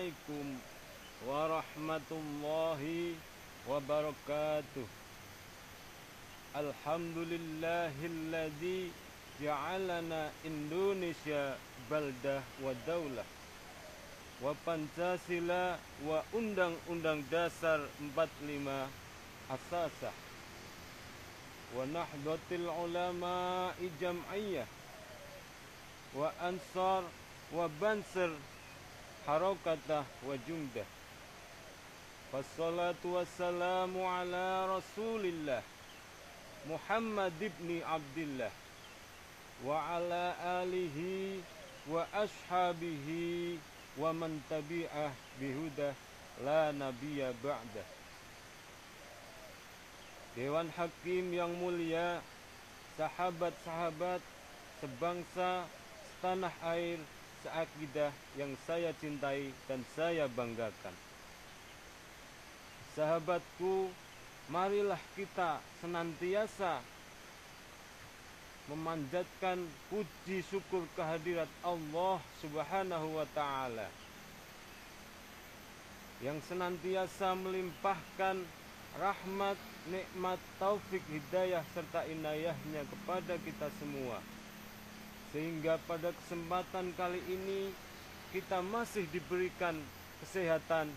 Assalamualaikum warahmatullahi wabarakatuh. Alhamdulillahilladzi ja'alana Indonesia baldah wa daulah wa Pancasila wa Undang-Undang Dasar 45 asasah wa Nahdlatul Ulama Jam'iyah wa Ansar wa Bansir Harakatah wa Jumdah. Wassalatu wassalamu ala Rasulillah Muhammad ibn Abdillah wa ala alihi wa ashabihi wa man tabi'ah bihudah la nabiyya ba'dah. Dewan Hakim yang mulia, sahabat-sahabat sebangsa, setanah air, seakidah yang saya cintai dan saya banggakan. Sahabatku, marilah kita senantiasa memanjatkan puji syukur kehadirat Allah Subhanahu wa ta'ala yang senantiasa melimpahkan rahmat, nikmat, taufik, hidayah serta inayahnya kepada kita semua, sehingga pada kesempatan kali ini kita masih diberikan kesehatan,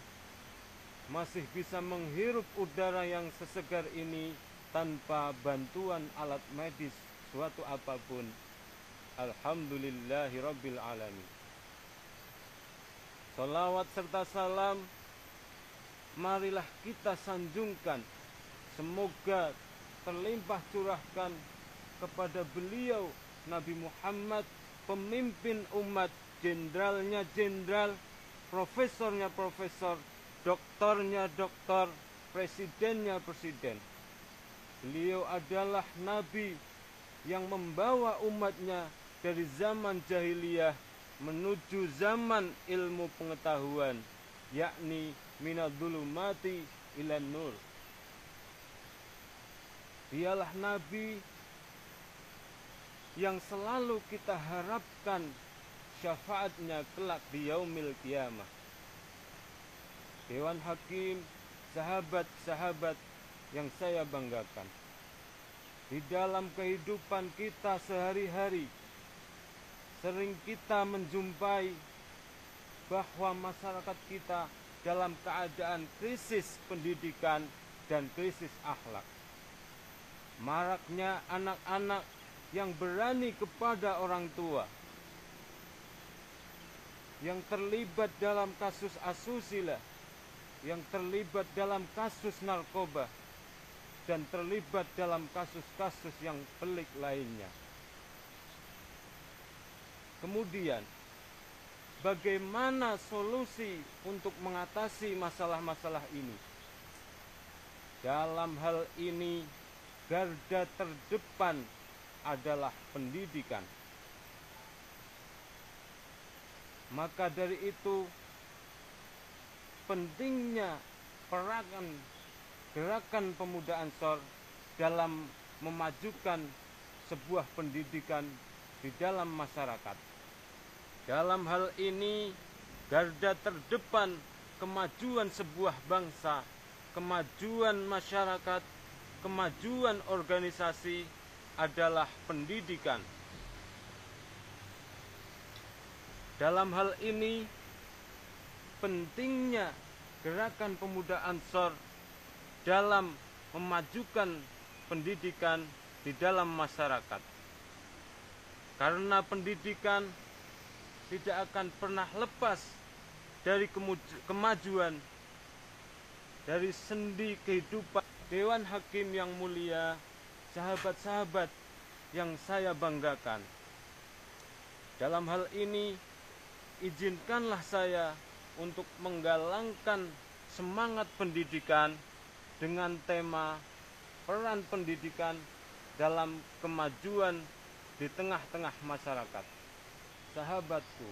masih bisa menghirup udara yang sesegar ini tanpa bantuan alat medis suatu apapun. Alhamdulillahirabbil alamin. Salawat serta salam marilah kita sanjungkan, semoga terlimpah curahkan kepada beliau Nabi Muhammad, pemimpin umat, jenderalnya jenderal, profesornya profesor, doktornya doktor, presidennya presiden. Beliau adalah Nabi yang membawa umatnya dari zaman jahiliyah menuju zaman ilmu pengetahuan, yakni minadh-dhulumati ilan nur. Dialah Nabi yang selalu kita harapkan syafaatnya kelak di yaumil qiyamah. Dewan Hakim, sahabat-sahabat yang saya banggakan, di dalam kehidupan kita sehari-hari sering kita menjumpai bahwa masyarakat kita dalam keadaan krisis pendidikan dan krisis akhlak. Maraknya anak-anak yang berani kepada orang tua, yang terlibat dalam kasus asusila, yang terlibat dalam kasus narkoba, dan terlibat dalam kasus-kasus yang pelik lainnya. Kemudian, bagaimana solusi untuk mengatasi masalah-masalah ini? Dalam hal ini, garda terdepan adalah pendidikan. Maka dari itu, pentingnya gerakan pemuda Ansor dalam memajukan sebuah pendidikan di dalam masyarakat. Dalam hal ini, garda terdepan kemajuan sebuah bangsa, kemajuan masyarakat, kemajuan organisasi adalah pendidikan. Dalam hal ini, pentingnya gerakan pemuda Ansor dalam memajukan pendidikan di dalam masyarakat. Karena pendidikan tidak akan pernah lepas dari kemajuan, dari sendi kehidupan. Dewan Hakim yang mulia, sahabat-sahabat yang saya banggakan, dalam hal ini izinkanlah saya untuk menggalangkan semangat pendidikan dengan tema peran pendidikan dalam kemajuan di tengah-tengah masyarakat. Sahabatku,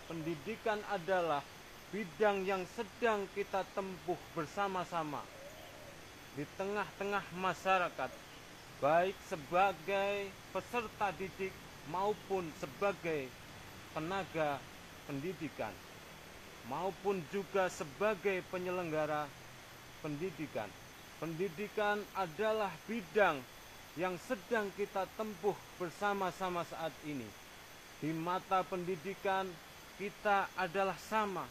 pendidikan adalah bidang yang sedang kita tempuh bersama-sama di tengah-tengah masyarakat, baik sebagai peserta didik maupun sebagai tenaga pendidikan. maupun juga sebagai penyelenggara pendidikan. Pendidikan adalah bidang yang sedang kita tempuh bersama-sama saat ini. Di mata pendidikan kita adalah sama,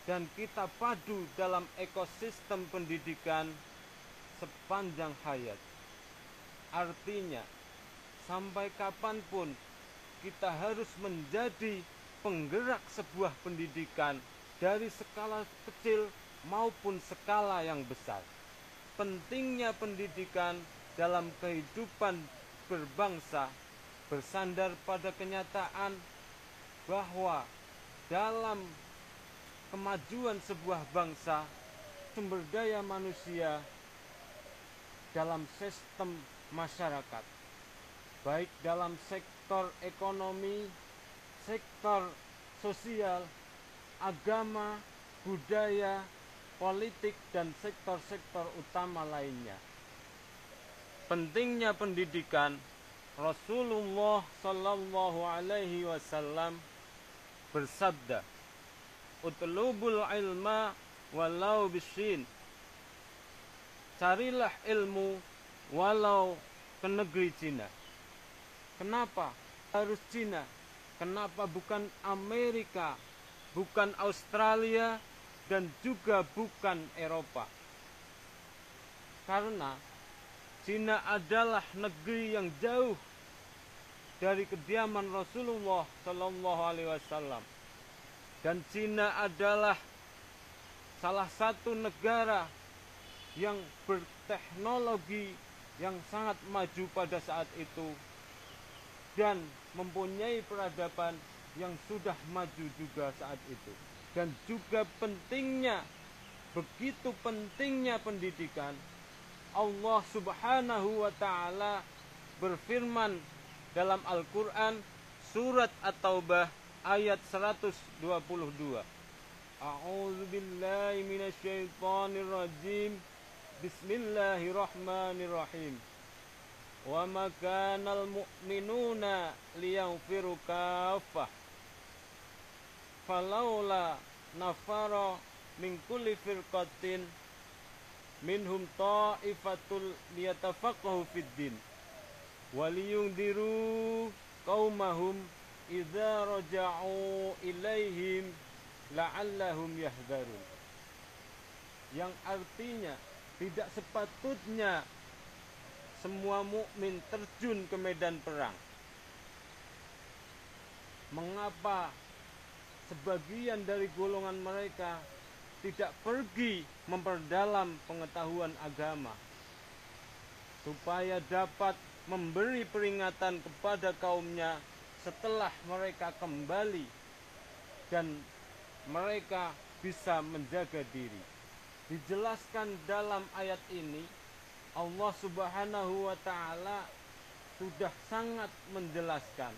dan kita padu dalam ekosistem pendidikan sepanjang hayat. Artinya, sampai kapanpun kita harus menjadi penggerak sebuah pendidikan dari skala kecil maupun skala yang besar. Pentingnya pendidikan dalam kehidupan berbangsa bersandar pada kenyataan bahwa dalam kemajuan sebuah bangsa, sumber daya manusia dalam sistem masyarakat, baik dalam sektor ekonomi, sektor sosial, agama, budaya, politik, dan sektor-sektor utama lainnya. Pentingnya pendidikan, Rasulullah Shallallahu Alaihi Wasallam bersabda, "Utlubul ilma walau bisin." Carilah ilmu walau ke negeri Cina. Kenapa harus Cina? Kenapa bukan Amerika, bukan Australia, dan juga bukan Eropa? Karena Cina adalah negeri yang jauh dari kediaman Rasulullah Shallallahu Alaihi Wasallam, dan Cina adalah salah satu negara yang berteknologi yang sangat maju pada saat itu dan mempunyai peradaban yang sudah maju juga saat itu. Dan juga begitu pentingnya pendidikan, Allah Subhanahu wa Ta'ala berfirman dalam Al-Quran surat At-Taubah ayat 122. A'udzu billahi minasyaitonir rajim. Bismillahirrahmanirrahim. Wa ma kanal mu'minuna liyanfiru kaffah. Falaula nafara min kulli firqatin minhum ta'ifatul liyatafaqahu fid din waliyundiru qaumahum idza raja'u ilaihim la'allahum yahdharun. Yang artinya, tidak sepatutnya semua mukmin terjun ke medan perang. Mengapa sebagian dari golongan mereka tidak pergi memperdalam pengetahuan agama supaya dapat memberi peringatan kepada kaumnya setelah mereka kembali dan mereka bisa menjaga diri? Dijelaskan dalam ayat ini, Allah Subhanahu wa Ta'ala sudah sangat menjelaskan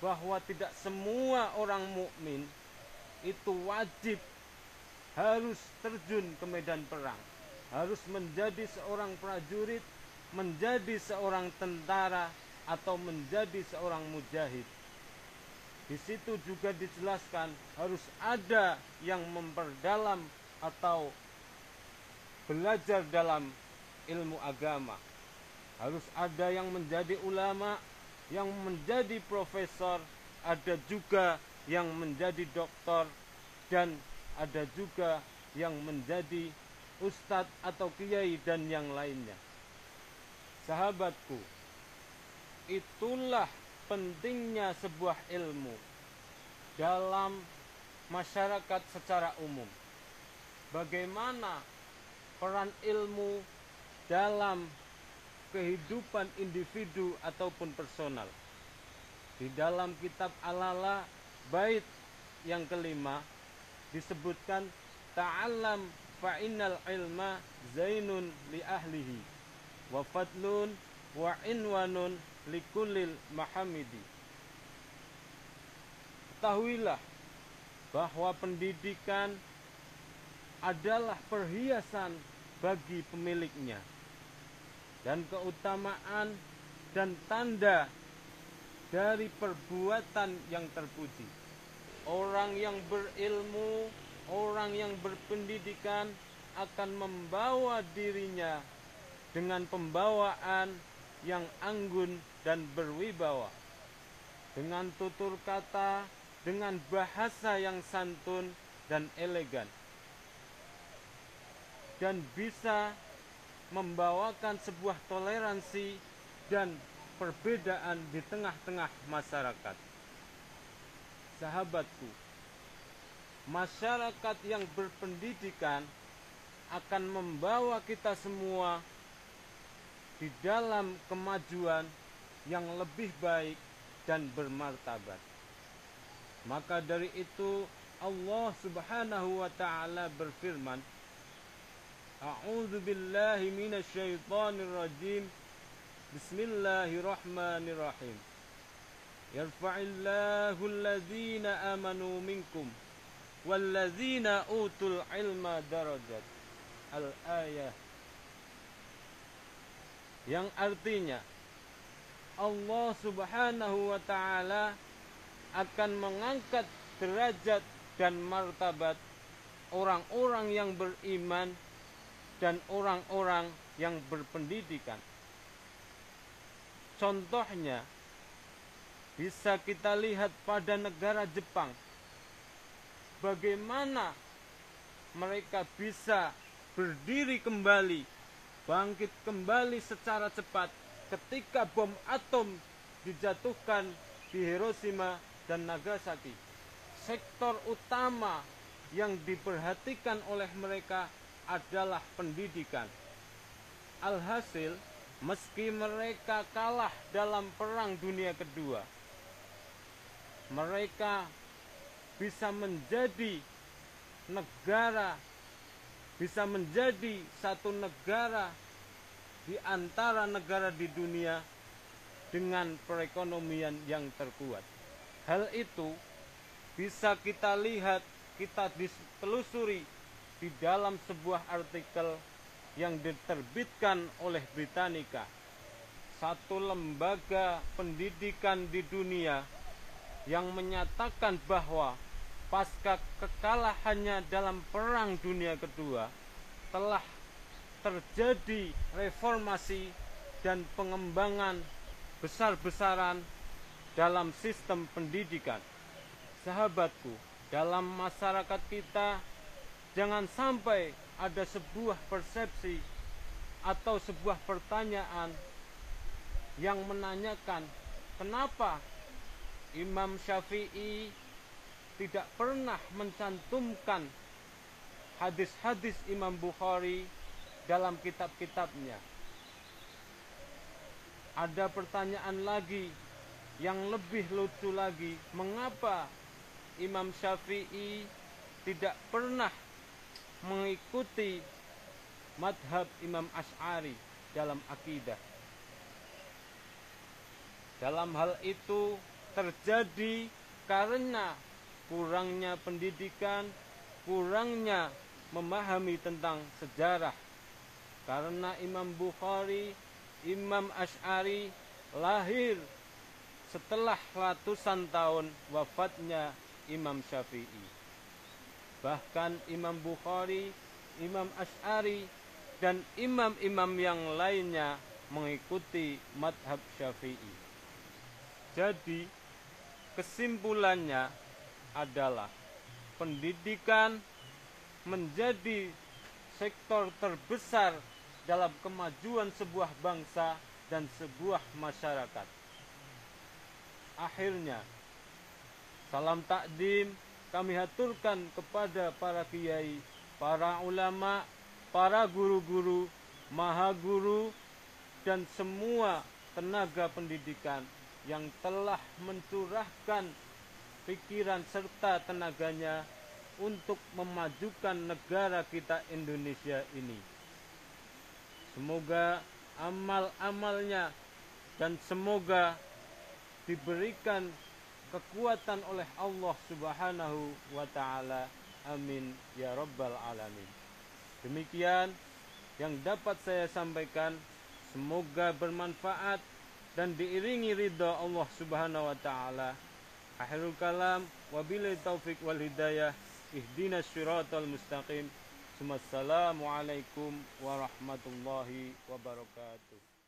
bahwa tidak semua orang mukmin itu wajib harus terjun ke medan perang, harus menjadi seorang prajurit, menjadi seorang tentara, atau menjadi seorang mujahid. Di situ juga dijelaskan harus ada yang memperdalam atau belajar dalam ilmu agama. Harus ada yang menjadi ulama, yang menjadi profesor, ada juga yang menjadi doktor, dan ada juga yang menjadi ustadz atau kiai dan yang lainnya. Sahabatku, itulah pentingnya sebuah ilmu dalam masyarakat secara umum. Bagaimana peran ilmu dalam kehidupan individu ataupun personal. Di dalam kitab Al-Ala bait yang kelima disebutkan, ta'allam fa innal ilma zainun li ahlihi wa fadlun wa inwanun likullil mahamidi. Ketahuilah bahwa pendidikan adalah perhiasan bagi pemiliknya, dan keutamaan dan tanda dari perbuatan yang terpuji. Orang yang berilmu, orang yang berpendidikan akan membawa dirinya dengan pembawaan yang anggun dan berwibawa, dengan tutur kata, dengan bahasa yang santun dan elegan, dan bisa membawakan sebuah toleransi dan perbedaan di tengah-tengah masyarakat. Sahabatku, masyarakat yang berpendidikan akan membawa kita semua di dalam kemajuan yang lebih baik dan bermartabat. Maka dari itu Allah Subhanahu wa ta'ala berfirman, A'udzu billahi minasyaitonir rajim. Bismillahirrahmanirrahim. Yarfa'illahu alladzina amanu minkum walladzina utul ilma darajat. Al-ayah. Yang artinya Allah Subhanahu wa ta'ala akan mengangkat derajat dan martabat orang-orang yang beriman dan orang-orang yang berpendidikan. Contohnya bisa kita lihat pada negara Jepang, bagaimana mereka bisa berdiri kembali, bangkit kembali secara cepat ketika bom atom dijatuhkan di Hiroshima dan Nagasaki. Sektor utama yang diperhatikan oleh mereka adalah pendidikan. Alhasil, meski mereka kalah dalam Perang Dunia Kedua, mereka bisa menjadi satu negara di antara negara di dunia dengan perekonomian yang terkuat. Hal itu bisa kita lihat, kita ditelusuri di dalam sebuah artikel yang diterbitkan oleh Britannica, satu lembaga pendidikan di dunia, yang menyatakan bahwa pasca kekalahannya dalam Perang Dunia Kedua telah terjadi reformasi dan pengembangan besar-besaran dalam sistem pendidikan. Sahabatku, dalam masyarakat kita jangan sampai ada sebuah persepsi atau sebuah pertanyaan yang menanyakan kenapa Imam Syafi'i tidak pernah mencantumkan hadis-hadis Imam Bukhari dalam kitab-kitabnya. Ada pertanyaan lagi yang lebih lucu lagi, mengapa Imam Syafi'i tidak pernah mengikuti madhab Imam Asy'ari dalam akidah? Dalam hal itu terjadi karena kurangnya pendidikan, kurangnya memahami tentang sejarah. Karena Imam Bukhari, Imam Asy'ari lahir setelah ratusan tahun wafatnya Imam Syafi'i. Bahkan Imam Bukhari, Imam Asy'ari, dan imam-imam yang lainnya mengikuti madhab Syafi'i. Jadi kesimpulannya adalah pendidikan menjadi sektor terbesar dalam kemajuan sebuah bangsa dan sebuah masyarakat. Akhirnya, salam takdim kami haturkan kepada para kiai, para ulama, para guru-guru, maha guru, dan semua tenaga pendidikan yang telah mencurahkan pikiran serta tenaganya untuk memajukan negara kita Indonesia ini. Semoga amal-amalnya dan semoga diberikan kekuatan oleh Allah Subhanahu wa ta'ala. Amin ya rabbal alamin. Demikian yang dapat saya sampaikan, semoga bermanfaat dan diiringi ridha Allah Subhanahu wa ta'ala. Akhirul kalam, wabillahi taufik wal hidayah, ihdinas syiratal mustaqim. Assalamualaikum warahmatullahi wabarakatuh.